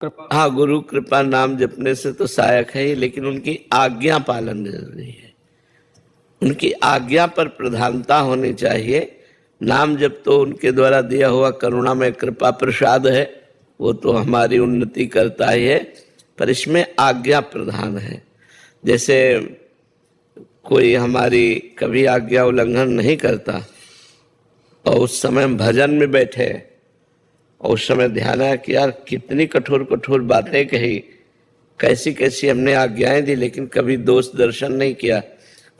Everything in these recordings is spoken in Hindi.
हाँ, गुरु कृपा नाम जपने से तो सहायक है ही, लेकिन उनकी आज्ञा पालन जरूरी है। उनकी आज्ञा पर प्रधानता होनी चाहिए। नाम जप तो उनके द्वारा दिया हुआ करुणा में कृपा प्रसाद है, वो तो हमारी उन्नति करता ही है, पर इसमें आज्ञा प्रधान है। जैसे कोई हमारी कभी आज्ञा उल्लंघन नहीं करता और उस समय हम भजन में बैठे और उस समय ध्यान आया कि यार कितनी कठोर कठोर बातें कही, कैसी कैसी हमने आज्ञाएं दी, लेकिन कभी दोष दर्शन नहीं किया,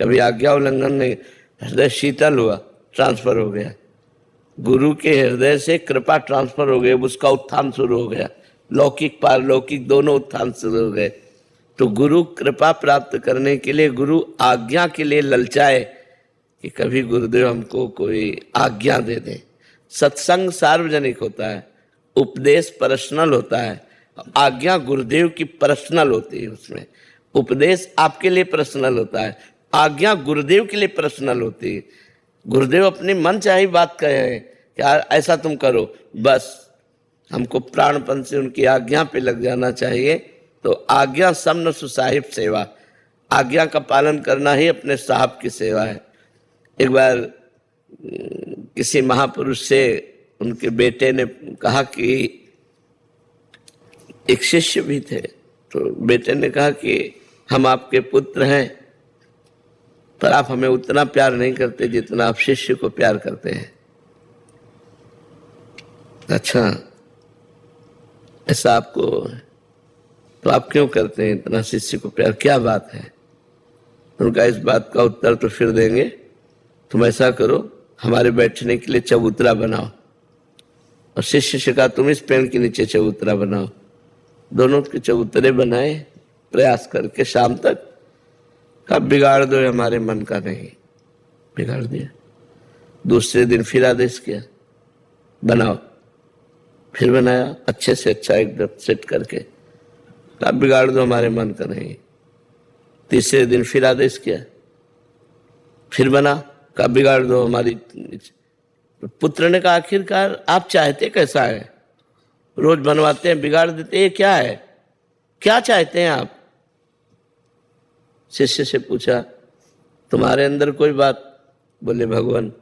कभी आज्ञा उल्लंघन नहीं। हृदय शीतल हुआ, ट्रांसफर हो गया, गुरु के हृदय से कृपा ट्रांसफर हो गई, उसका उत्थान शुरू हो गया, लौकिक पारलौकिक दोनों उत्थान शुरू हो गए। तो गुरु कृपा प्राप्त करने के लिए, गुरु आज्ञा के लिए ललचाए कि कभी गुरुदेव हमको कोई आज्ञा दे दे। सत्संग सार्वजनिक होता है, उपदेश पर्सनल होता है, आज्ञा गुरुदेव की पर्सनल होती है। उसमें उपदेश आपके लिए पर्सनल होता है, आज्ञा गुरुदेव के लिए पर्सनल होती है। गुरुदेव अपनी मन चाही बात कहे कि ऐसा तुम करो, बस हमको प्राणपन से उनकी आज्ञा पे लग जाना चाहिए। तो आज्ञा समन सुसाहिब सेवा, आज्ञा का पालन करना ही अपने साहब की सेवा है। एक बार किसी महापुरुष से उनके बेटे ने कहा कि एक शिष्य भी थे, तो बेटे ने कहा कि हम आपके पुत्र हैं, पर आप हमें उतना प्यार नहीं करते जितना आप शिष्य को प्यार करते हैं। अच्छा, ऐसा आपको, तो आप क्यों करते हैं इतना शिष्य को प्यार, क्या बात है? उनका इस बात का उत्तर तो फिर देंगे। तुम ऐसा करो, हमारे बैठने के लिए चबूतरा बनाओ, और शिष्य से कहा तुम इस पेड़ के नीचे चबूतरा बनाओ। दोनों के चबूतरे बनाए प्रयास करके, शाम तक कहा बिगाड़ दो, हमारे मन का नहीं, बिगाड़ दिया। दूसरे दिन फिर आदेश किया बनाओ, फिर बनाया अच्छे से अच्छा एकदम सेट करके, कहा बिगाड़ दो, हमारे मन का नहीं। तीसरे दिन फिर आदेश किया, फिर बना, कहा बिगाड़ दो हमारी। पुत्र ने कहा आखिरकार आप चाहते कैसा है? रोज बनवाते हैं बिगाड़ देते, ये क्या है, क्या चाहते हैं आप? शिष्य से पूछा तुम्हारे अंदर कोई बात? बोले भगवान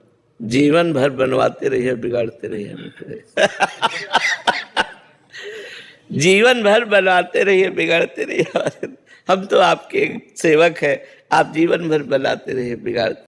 जीवन भर बनवाते रहिए बिगाड़ते रहिए। जीवन भर बनाते रहिए बिगाड़ते रहिए, हम तो आपके सेवक हैं, आप जीवन भर बनाते रहिए बिगाड़ते।